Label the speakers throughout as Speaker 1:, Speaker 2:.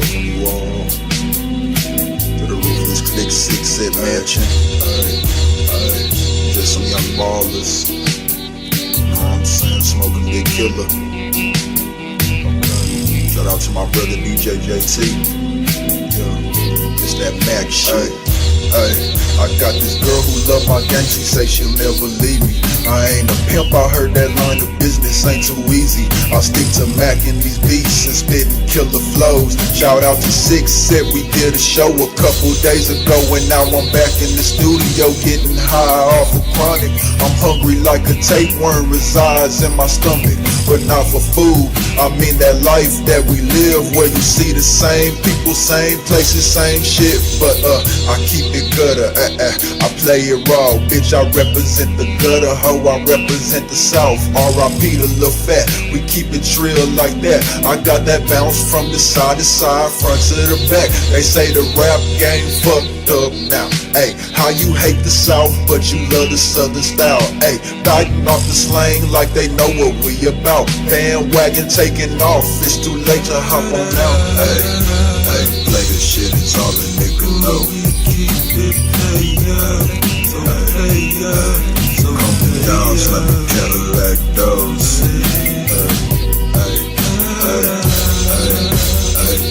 Speaker 1: welcome you all to the Ruthless Click 6 at Mansion. Just some young ballers. You know what I'm saying? Smoking Big Killer. Shout out to my brother DJ JT. Yeah, it's that Mac shit. I got this girl who love my gang, she say she'll never leave me. I ain't a pimp, I heard that line of business ain't too easy. I stick to Mac in these beats and spitting killer flows. Shout out to 6 said we did a show a couple days ago, and now I'm back in the studio getting high off of chronic. I'm hungry like a tapeworm resides in my stomach, but not for food. I mean that life that we live, where you see the same people, same places, same shit, but I keep it gutter. I play it raw, bitch. I represent the gutter, ho. I represent the South. R.I.P. to Lil Fat. We keep it trill like that. I got that bounce from the side to side, front to the back. They say the rap game fucked up now. Hey, how you hate the South, but you love the Southern style? Hey, biting off the slang like they know what we about. Bandwagon taking off, it's too late to hop on out. Hey, play this shit, it's all a nigga know. Coming down, slamming Cadillac doors.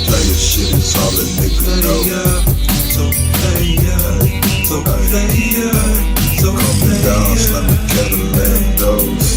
Speaker 1: Play this shit, it's all a nigga know. Coming down, slamming Cadillac doors.